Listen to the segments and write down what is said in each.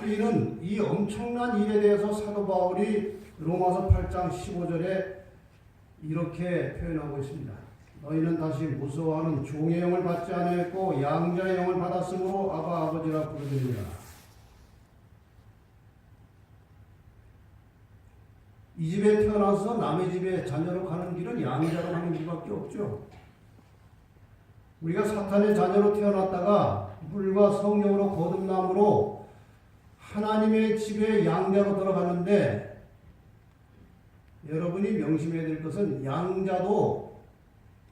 우리는 이 엄청난 일에 대해서 사도 바울이 로마서 8장 15절에 이렇게 표현하고 있습니다. 너희는 다시 무서워하는 종의 영을 받지 아니했고 양자의 영을 받았으므로 아바 아버지라 부르느니라. 이 집에 태어나서 남의 집에 자녀로 가는 길은 양자로 가는 길밖에 없죠. 우리가 사탄의 자녀로 태어났다가 물과 성령으로 거듭남으로 하나님의 집에 양자로 들어가는데, 여러분이 명심해야 될 것은 양자도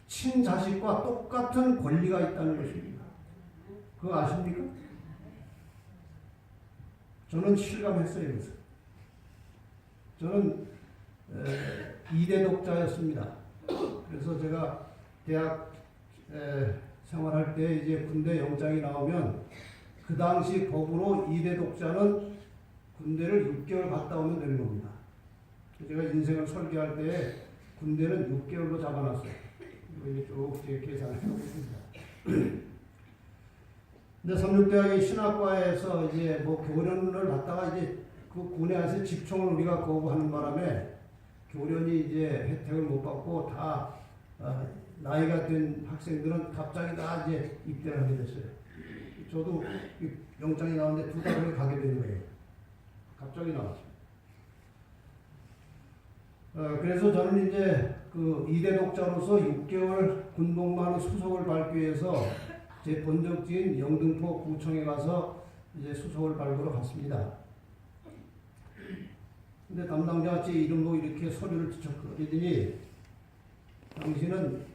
친자식과 똑같은 권리가 있다는 것입니다. 그거 아십니까? 저는 실감했어요. 이것을. 저는 2대 독자였습니다. 그래서 제가 대학 생활할 때 이제 군대 영장이 나오면 그 당시 법으로 2대 독자는 군대를 6개월 갔다 오면 되는 겁니다. 제가 인생을 설계할 때 군대는 6개월로 잡아놨어요. 이거 쭉 계산을 해보겠습니다. 근데 삼육대학의 신학과에서 이제 뭐 교련을 갔다가 이제 그 군에서 집총을 우리가 거부하는 바람에 교련이 이제 혜택을 못 받고 다 나이가 된 학생들은 갑자기 다 이제 입대를 하게 됐어요. 저도 영장이 나왔는데 2달 후에 가게 된 거예요. 갑자기 나왔어요. 그래서 저는 이제 그 2대 독자로서 6개월 군복무하는 수속을 밟기 위해서 제 본적지인 영등포 구청에 가서 이제 수속을 밟으러 갔습니다. 근데 담당자가 제 이름 보고 이렇게 서류를 뒤적거리더니 당신은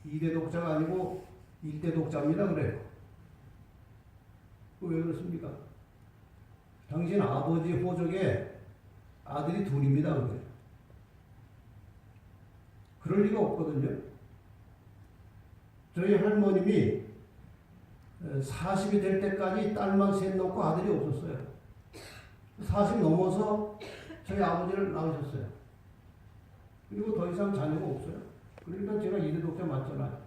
2대 독자가 아니고 1대 독자입니다. 그래요. 왜 그렇습니까? 당신 아버지 호적에 아들이 둘입니다. 그래요. 그럴 리가 없거든요. 저희 할머님이 40이 될 때까지 딸만 셋 놓고 아들이 없었어요. 40 넘어서 저희 아버지를 낳으셨어요. 그리고 더 이상 자녀가 없어요. 그러니까 제가 2대 독자 맞잖아요.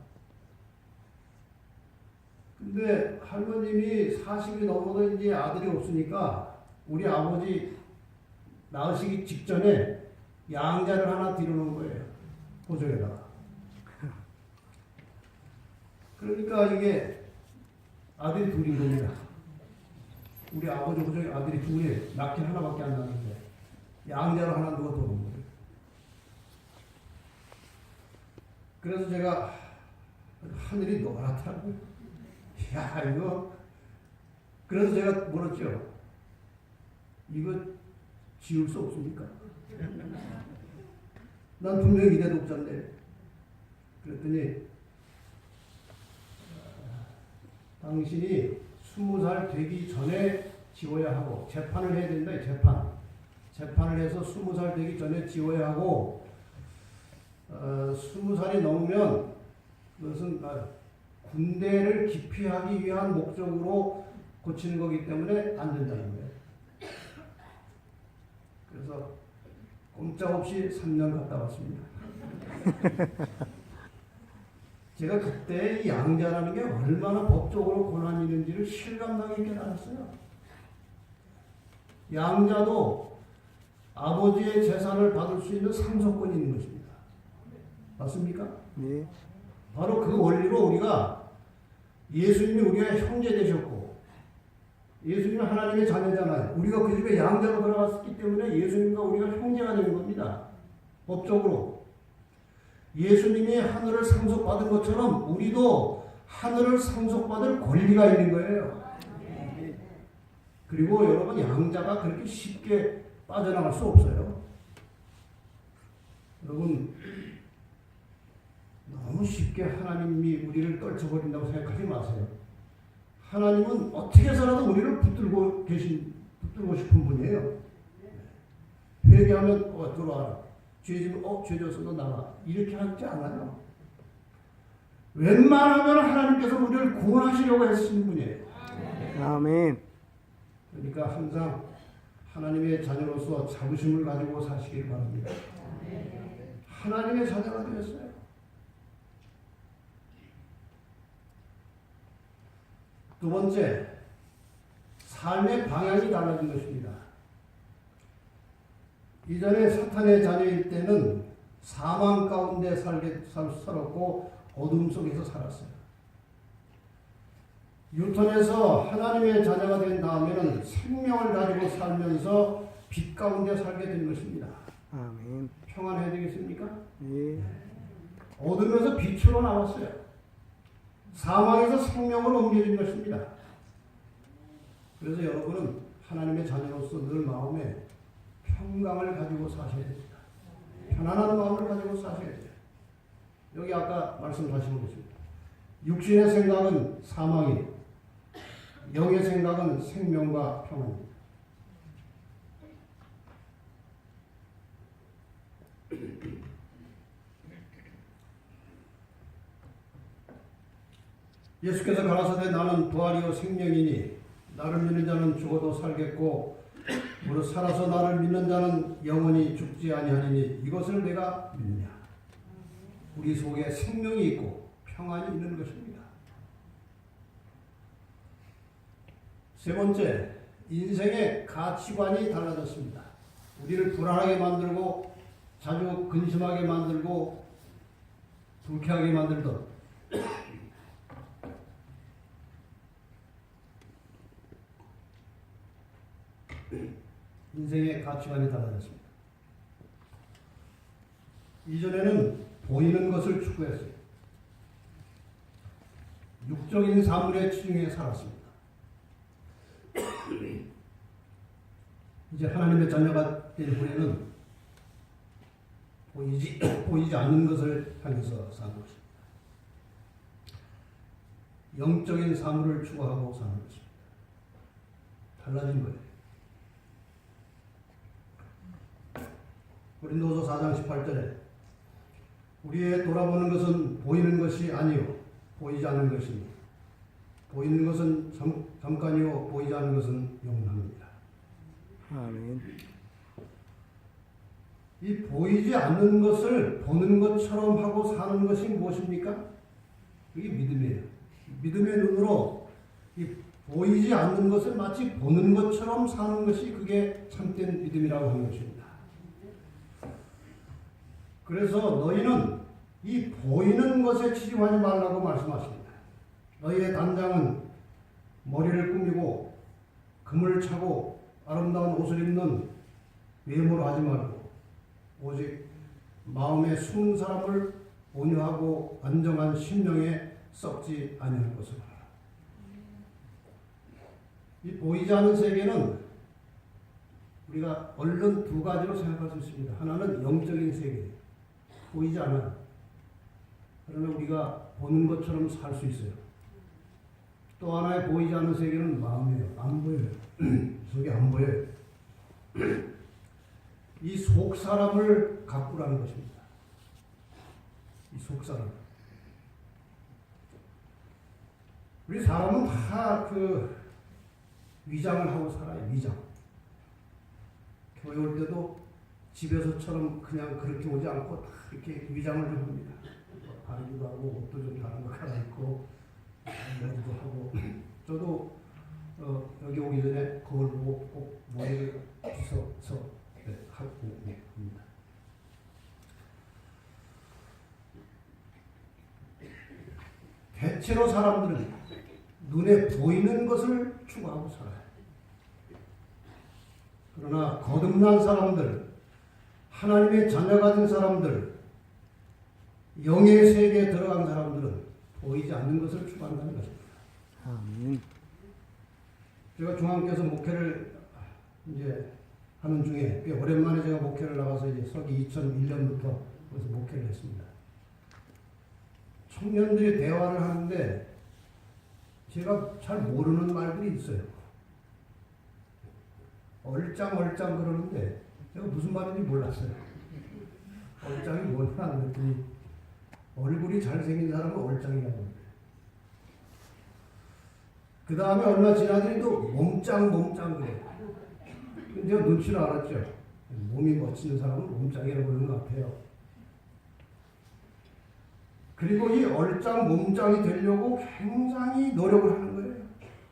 근데 할머님이 40이 넘어도 이제 아들이 없으니까 우리 아버지 낳으시기 직전에 양자를 하나 들여놓은 거예요. 호적에다가. 그러니까 이게 아들이 둘인 겁니다. 우리 아버지 호적에 아들이 둘이 낳긴 하나밖에 안 낳는데 양자로 하나 누가 더 놓은 거예요. 그래서 제가 하늘이 노랗더라고요. 야 이거 그래서 제가 물었죠. 이거 지울 수 없습니까? 난 분명히 2대 독자인데. 그랬더니 당신이 20살 되기 전에 지워야 하고 재판을 해야 된다. 재판을 해서 20살 되기 전에 지워야 하고 20살이 넘으면 그것은 군대를 기피하기 위한 목적으로 고치는 거기 때문에 안 된다는 거예요. 그래서 꼼짝없이 3년 갔다 왔습니다. 제가 그때 이 양자라는 게 얼마나 법적으로 권한이 있는지를 실감나게 깨달았어요. 양자도 아버지의 재산을 받을 수 있는 상속권이 있는 것입니다. 맞습니까? 네. 바로 그 원리로 우리가 예수님이 우리의 형제 되셨고 예수님은 하나님의 자녀잖아요. 우리가 그 집에 양자로 들어갔기 때문에 예수님과 우리가 형제가 되는 겁니다. 법적으로. 예수님이 하늘을 상속받은 것처럼 우리도 하늘을 상속받을 권리가 있는 거예요. 그리고 여러분 양자가 그렇게 쉽게 빠져나갈 수 없어요. 여러분 너무 쉽게 하나님이 우리를 떨쳐버린다고 생각하지 마세요. 하나님은 어떻게 해서라도 우리를 붙들고 싶은 분이에요. 회개하면 들어와라. 죄지면 죄 졌어 너 나가. 이렇게 하지 않아요. 웬만하면 하나님께서 우리를 구원하시려고 하시는 분이에요. 아멘. 그러니까 항상 하나님의 자녀로서 자부심을 가지고 사시길 바랍니다. 하나님의 자녀가 되었어요. 두 번째, 삶의 방향이 달라진 것입니다. 이전에 사탄의 자녀일 때는 사망 가운데 살았고 어둠 속에서 살았어요. 유턴해서 하나님의 자녀가 된 다음에는 생명을 가지고 살면서 빛 가운데 살게 된 것입니다. 아멘. 평안해야 되겠습니까? 예. 어둠에서 빛으로 나왔어요. 사망에서 생명으로 옮겨진 것입니다. 그래서 여러분은 하나님의 자녀로서 늘 마음에 평강을 가지고 사셔야 됩니다. 편안한 마음을 가지고 사셔야 돼요. 여기 아까 말씀 다시 보겠습니다. 육신의 생각은 사망이에요. 영의 생각은 생명과 평안입니다. 예수께서 가라사대 나는 부활이요 생명이니 나를 믿는 자는 죽어도 살겠고 무릇 살아서 나를 믿는 자는 영원히 죽지 아니하리니 이것을 내가 믿느냐. 우리 속에 생명이 있고 평안이 있는 것입니다. 세 번째, 인생의 가치관이 달라졌습니다. 우리를 불안하게 만들고 자주 근심하게 만들고 불쾌하게 만들던 인생의 가치관이 달라졌습니다. 이전에는 보이는 것을 추구했어요. 육적인 사물에 치중해 살았습니다. 이제 하나님의 자녀가 된 후에는 보이지 않는 것을 향해서 사는 것입니다. 영적인 사물을 추구하고 사는 것입니다. 달라진 거예요. 고린도서 4장 18절에 우리의 돌아보는 것은 보이는 것이 아니요 보이지 않는 것이니 보이는 것은 잠깐이요 보이지 않는 것은 영원합니다. 아멘. 이 보이지 않는 것을 보는 것처럼 하고 사는 것이 무엇입니까? 이게 믿음이에요. 믿음의 눈으로 이 보이지 않는 것을 마치 보는 것처럼 사는 것이 그게 참된 믿음이라고 하는 것입니다. 그래서 너희는 이 보이는 것에 치중하지 말라고 말씀하십니다. 너희의 단장은 머리를 꾸미고 금을 차고 아름다운 옷을 입는 외모로 하지 말고 오직 마음에 숨은 사람을 온유하고 안정한 심령에 썩지 아니할 것을 하라. 이 보이지 않는 세계는 우리가 얼른 두 가지로 생각할 수 있습니다. 하나는 영적인 세계예요. 보이지 않아요. 그러나 우리가 보는 것처럼 살 수 있어요. 또 하나의 보이지 않는 세계는 마음이에요. 안 보여요. 속이 안 보여요. 이 속 사람을 가꾸라는 것입니다. 이 속 사람. 우리 사람은 다 그 위장을 하고 살아요. 위장. 교회 올 때도 집에서처럼 그냥 그렇게 오지 않고 다 이렇게 위장을 좀 합니다. 바르기도 하고 옷도 좀 다른 거 갈아입고 머리도 하고 저도 여기 오기 전에 거울 보고 꼭 머리를 빗어서 하고 합니다. 대체로 사람들은 눈에 보이는 것을 추구하고 살아요. 그러나 거듭난 사람들, 하나님의 자녀가 된 사람들, 영의 세계에 들어간 사람들은 보이지 않는 것을 추구한다는 것입니다. 아멘. 제가 중앙교에서 목회를 이제 하는 중에 꽤 오랜만에 제가 목회를 나가서 이제 서기 2001년부터 거기서 목회를 했습니다. 청년들이 대화를 하는데 제가 잘 모르는 말들이 있어요. 얼짱얼짱 그러는데 제가 무슨 말인지 몰랐어요. 얼짱이 뭐냐 그랬더니 얼굴이 잘생긴 사람은 얼짱이라고 합니다. 그 다음에 얼마 지나더니 또 몸짱 그래요. 제가 눈치를 알았죠. 몸이 멋진 사람은 몸짱이라고 그러는 것 같아요. 그리고 이 얼짱 몸짱이 되려고 굉장히 노력을 하는 거예요.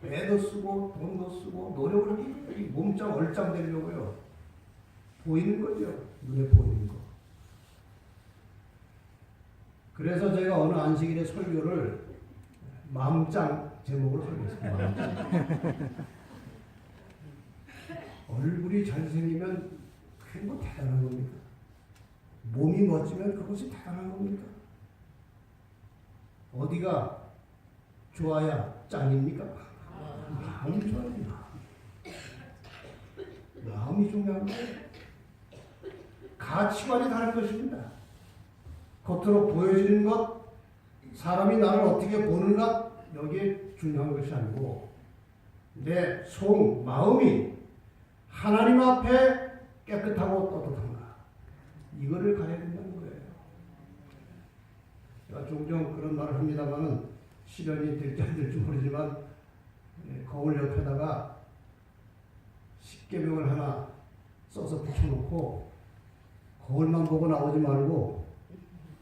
애도 쓰고 돈도 쓰고 노력을 이 몸짱 얼짱 되려고요. 보이는 거죠. 눈에 보이는 거. 그래서 제가 어느 안식일에 설교를 마음짱 제목으로 설교했습니다. 마음짱. 얼굴이 잘생기면 그게 뭐 대단한 겁니까? 몸이 멋지면 그것이 대단한 겁니까? 어디가 좋아야 짱입니까? 마음이 좋아야 마음이 중요한 거예요. 가치관이 다른 것입니다. 겉으로 보여지는 것, 사람이 나를 어떻게 보는가, 여기에 중요한 것이 아니고 내 속, 마음이 하나님 앞에 깨끗하고 떳떳한가, 이거를 가야 된다는 거예요. 제가 종종 그런 말을 합니다만은 실현이 될지 안 될지 모르지만 거울 옆에다가 십계명을 하나 써서 붙여놓고 거울만 보고 나오지 말고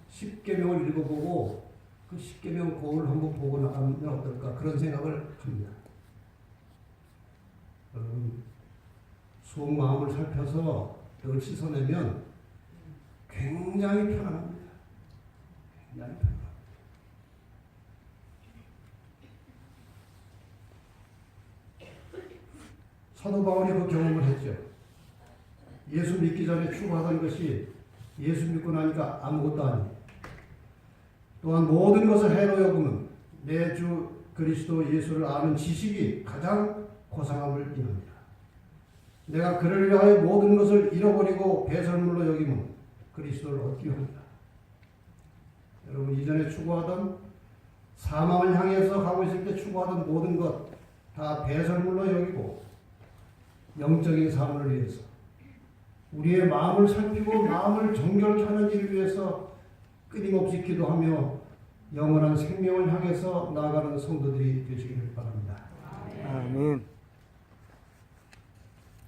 십계명을 읽어보고 그 십계명 거울 한번 보고 나가면 어떨까, 그런 생각을 합니다. 여러분, 속 마음을 살펴서 그걸 씻어내면 굉장히 편안합니다. 굉장히 편안합니다. 사도 바울이 그 경험을 했죠. 예수 믿기 전에 추구하던 것이 예수 믿고 나니까 아무것도 아니에요. 또한 모든 것을 해로 여기면 내 주 그리스도 예수를 아는 지식이 가장 고상함을 인합니다. 내가 그를 위하여 모든 것을 잃어버리고 배설물로 여기면 그리스도를 얻기 합니다. 여러분, 이전에 추구하던 사망을 향해서 가고 있을 때 추구하던 모든 것 다 배설물로 여기고 영적인 삶을 위해서, 우리의 마음을 살피고 마음을 정결케 하는 일을 위해서 끊임없이 기도하며 영원한 생명을 향해서 나아가는 성도들이 되시기를 바랍니다. 아멘.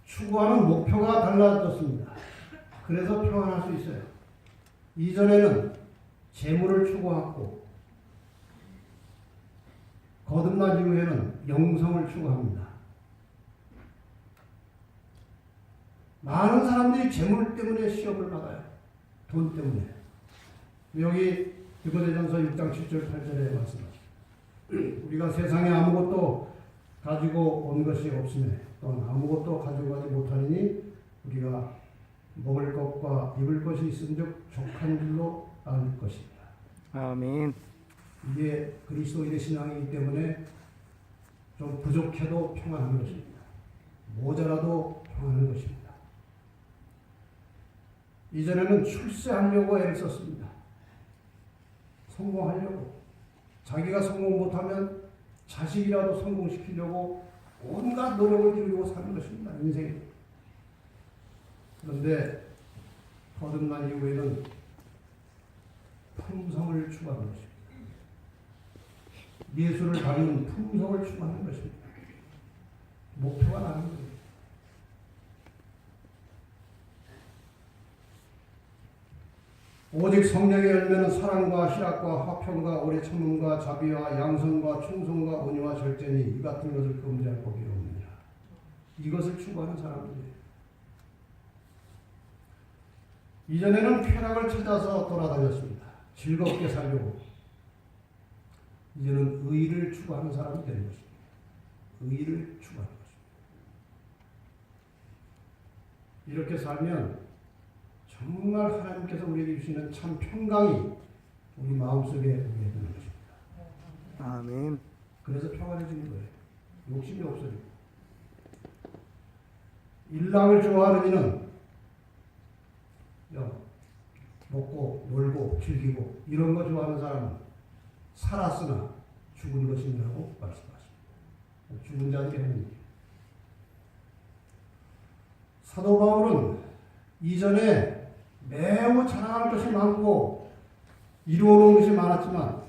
추구하는 목표가 달라졌습니다. 그래서 평안할 수 있어요. 이전에는 재물을 추구하고 거듭난 이후에는 영성을 추구합니다. 많은 사람들이 재물 때문에 시험을 받아요. 돈 때문에. 여기 디모데전서 6장 7절 8절에 말씀하십니다. 우리가 세상에 아무것도 가지고 온 것이 없으며 또는 아무것도 가지고 가지 못하니 우리가 먹을 것과 입을 것이 있은즉 족한 줄로 알 것입니다. 아멘. 이게 그리스도인의 신앙이기 때문에 좀 부족해도 평안한 것입니다. 모자라도 평안한 것입니다. 이전에는 출세하려고 애를 썼습니다. 성공하려고. 자기가 성공 못하면 자식이라도 성공시키려고 온갖 노력을 기울이고 사는 것입니다. 인생에. 그런데 거듭난 이후에는 품성을 추구하는 것입니다. 예수를 닮은 품성을 추구하는 것입니다. 목표가 다른 거예요. 오직 성령의 열매는 사랑과 희락과 화평과 오래 참음과 자비와 양선과 충성과 온유와 절제니 이 같은 것을 금지할 법이 없느니라. 이것을 추구하는 사람들이에요. 이전에는 쾌락을 찾아서 돌아다녔습니다. 즐겁게 살려고. 이제는 의를 추구하는 사람이 되는 것입니다. 의를 추구하는 것입니다. 이렇게 살면 정말 하나님께서 우리에게 주시는 참 평강이 우리 마음속에 오게 되는 것입니다. 아멘. 그래서 평안해지는 거예요. 욕심이 없어지고. 일락을 좋아하는 이는 먹고 놀고 즐기고 이런 거 좋아하는 사람은 살았으나 죽은 것이라고 말씀하십니다. 죽은 자들이 하는 일. 사도 바울은 이전에 매우 자랑할 것이 많고 이루어놓은 것이 많았지만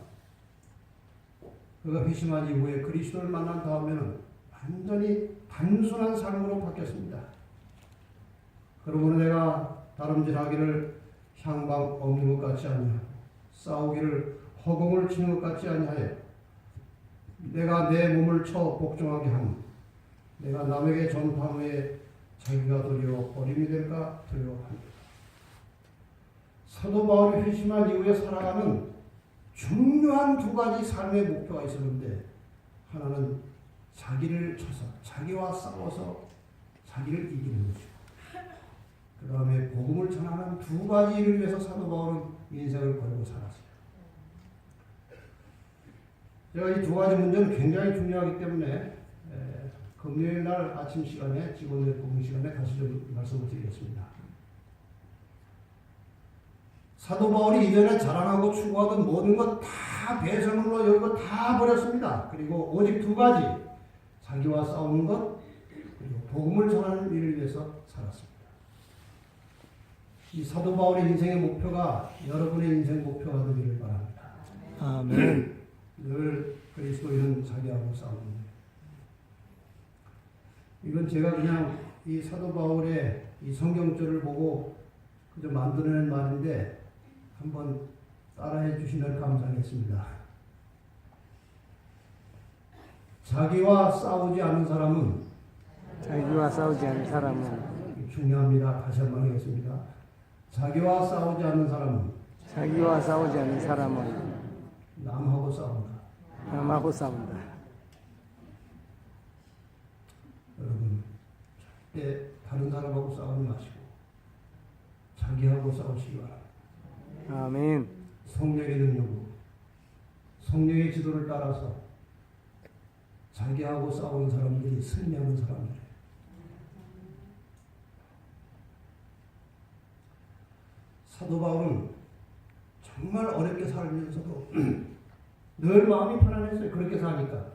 그가 회심한 이후에 그리스도를 만난 다음에는 완전히 단순한 삶으로 바뀌었습니다. 그러므로 내가 다름질하기를 향방 없는 것 같지 아니하고 싸우기를 허공을 치는 것 같지 아니하여 내가 내 몸을 쳐 복종하게 함. 내가 남에게 전파한 후에 자기가 도리어 버림이 될까 두려워합니다. 사도 바울이 회심한 이후에 살아가는 중요한 두 가지 삶의 목표가 있었는데, 하나는 자기를 쳐서 자기와 싸워서 자기를 이기는 거죠. 그 다음에 복음을 전하는 두 가지를 위해서 사도 바울은 인생을 걸고 살았어요. 제가 이 두 가지 문제는 굉장히 중요하기 때문에 금요일 날 아침 시간에 직원들 복음 시간에 다시 좀 말씀을 드리겠습니다. 사도 바울이 이전에 자랑하고 추구하던 모든 것 다 배설물로 여기고 다 버렸습니다. 그리고 오직 두 가지, 자기와 싸우는 것, 그리고 복음을 전하는 일을 위해서 살았습니다. 이 사도 바울의 인생의 목표가 여러분의 인생 목표가 되기를 바랍니다. 아멘. 늘 그리스도인은 자기하고 싸우는 거예요. 이건 제가 그냥 이 사도 바울의 이 성경절을 보고 그저 만들어낸 말인데 한번 따라해 주시면 감사하겠습니다. 자기와 싸우지 않은 사람은, 자기와 싸우지 않는 사람은, 중요합니다. 다시 한번 하겠습니다. 자기와 싸우지 않는 사람은 자기와 싸우지 않는 사람은 남하고 싸운다. 남하고 싸운다. 여러분, 절대 다른 사람하고 싸우지 마시고 자기하고 싸우시기 바랍니다. 아멘. 성령의 능력으로, 성령의 지도를 따라서 자기하고 싸우는 사람들이 승리하는 사람들이에요. 사도 바울은 정말 어렵게 살면서도 늘 마음이 편안했어요. 그렇게 사니까.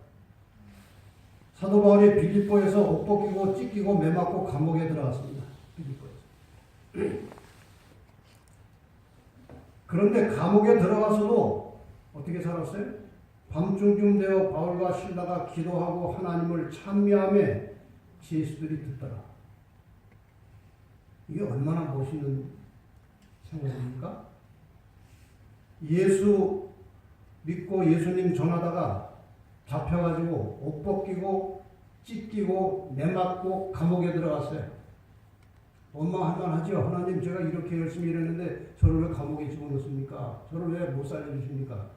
사도 바울이 빌립보에서 옷 벗기고 찢기고 매맞고 감옥에 들어갔습니다. 빌립보에서. 그런데 감옥에 들어가서도 어떻게 살았어요? 밤중쯤 되어 바울과 실라가 기도하고 하나님을 찬미하며 제수들이 듣더라. 이게 얼마나 멋있는 생각입니까? 예수 믿고 예수님 전하다가 잡혀가지고 옷 벗기고 찢기고 매맞고 감옥에 들어갔어요. 원망할 만하죠. 하나님, 제가 이렇게 열심히 일했는데 저를 왜 감옥에 집어넣습니까? 저를 왜 못 살려주십니까?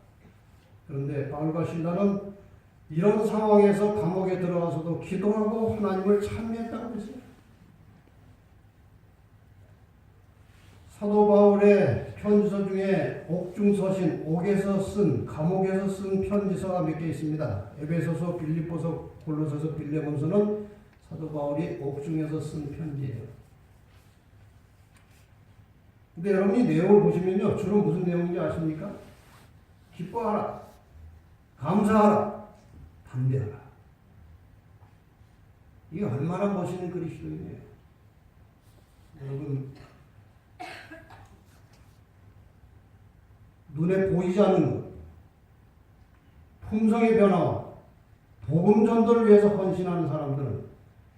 그런데 바울과 실라는 이런 상황에서 감옥에 들어가서도 기도하고 하나님을 찬미했다고 했어요. 사도 바울의 편지서 중에 옥중서신, 옥에서 쓴, 감옥에서 쓴 편지서가 몇 개 있습니다. 에베소서, 빌립보서, 골로새서, 빌레몬서는 사도 바울이 옥중에서 쓴 편지예요. 근데 여러분이 내용을 보시면요, 주로 무슨 내용인지 아십니까? 기뻐하라, 감사하라, 담대하라. 이게 얼마나 멋있는 그리스도인이에요. 여러분, 눈에 보이지 않는 것, 품성의 변화와 복음 전도를 위해서 헌신하는 사람들은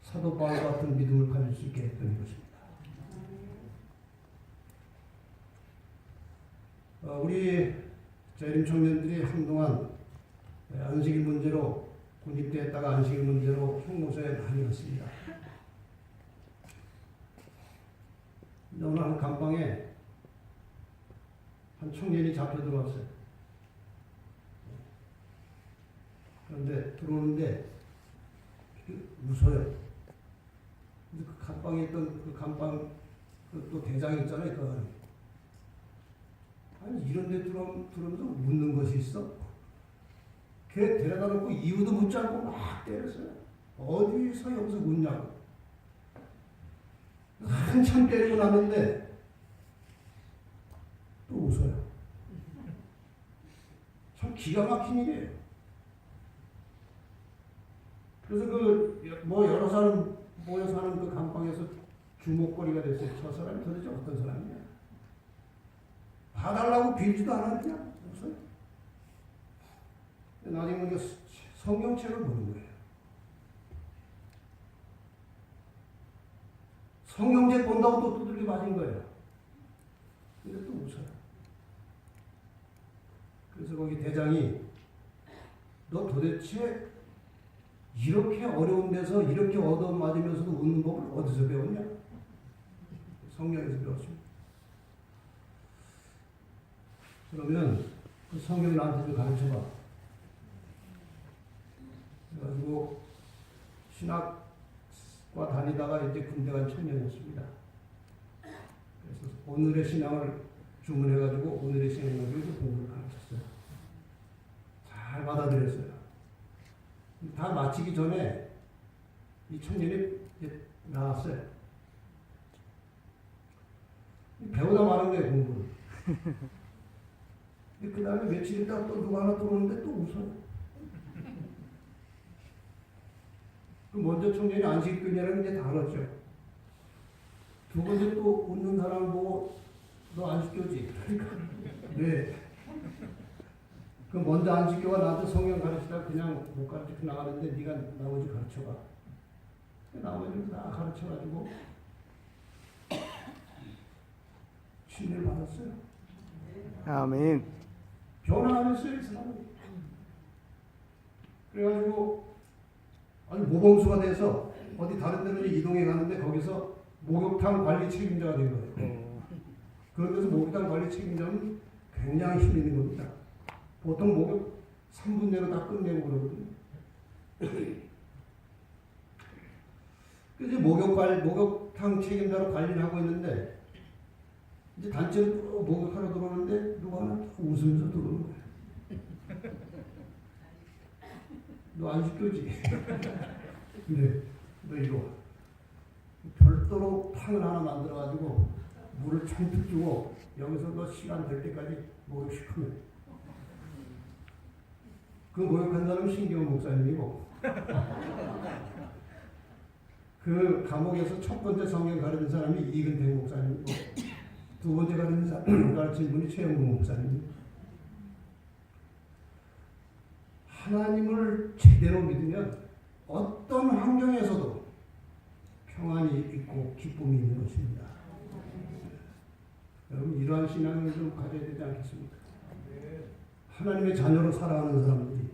사도 바울 같은 믿음을 가질 수 있게 했던 것입니다. 우리 재림 청년들이 한동안 안식일 문제로 군입대했다가 안식일 문제로 형무소에 많이 갔습니다. 어느 한 감방에 한 청년이 잡혀 들어왔어요. 그런데 들어오는데 웃어요. 그 감방에 있던 그 감방 또 대장 있잖아요. 그 안에. 아니, 이런 데 들어오면서 웃는 것이 있어? 걔 데려다 놓고 이유도 묻지 않고 막 때렸어요. 어디서 여기서 웃냐고. 한참 때리고 나는데 또 웃어요. 참 기가 막힌 일이에요. 그래서 여러 사람 모여 사는 그 감방에서 주목거리가 됐어요. 저 사람이 도대체 어떤 사람이냐. 봐달라고 빌지도 않았냐? 없어요. 나중에 보니까 성경책을 보는 거예요. 성경책 본다고 또 두들겨 맞은 거예요. 근데 또 웃어요. 그래서 거기 대장이 너 도대체 이렇게 어려운 데서 이렇게 얻어맞으면서도 웃는 법을 어디서 배웠냐? 성경에서 배웠습니다. 그러면 그 성경 나한테 좀 가르쳐봐. 그래가지고 신학과 다니다가 이제 군대 간 청년이었습니다. 그래서 오늘의 신앙을 주문해가지고 오늘의 신앙을 공부를 가르쳤어요. 잘 받아들였어요. 다 마치기 전에 이 청년이 이제 나왔어요. 배우다 마는 거예요, 공부를. 그 다음에 며칠 있다가 또 누가 하나 들어오는데 또 웃어요. 그 먼저 청년이 안식교냐라는 게 다 알았죠. 두 번째 또 웃는 사람 보고 너 안식교지? 그러니까 네. 그 먼저 안식교가 나한테 성경 가르치다가 그냥 못 가르치고 나가는데 네가 나머지 가르쳐봐. 나머지를 다 가르쳐가지고 신뢰를 받았어요. 아멘. 변화하면서요, 이 사람이. 그래가지고 아니 모범수가 돼서 어디 다른 데로 이동해 가는데 거기서 목욕탕 관리 책임자가 된 거예요. 그런 데서 목욕탕 관리 책임자는 굉장히 힘이 있는 겁니다. 보통 목욕 3분 내로 다 끝내고 그러거든요. 그래서 목욕탕 책임자로 관리를 하고 있는데 이제 단체로 목욕하러 들어오는데 누가 하나 웃으면서 들어오는 거예요. 너 안식교지? 네, 너 이리 와. 별도로 탕을 하나 만들어가지고 물을 잔뜩 주고 여기서 너 시간 될 때까지 목욕시키면 그 목욕한 사람은 신기원 목사님이고 그 감옥에서 첫 번째 성경 가르친 사람이 이근택 목사님이고 두 번째 가르친 분이 최영국 목사님입니다. 하나님을 제대로 믿으면 어떤 환경에서도 평안이 있고 기쁨이 있는 것입니다. 여러분 이러한 신앙을 좀 가져야 되지 않겠습니까? 하나님의 자녀로 살아가는 사람들이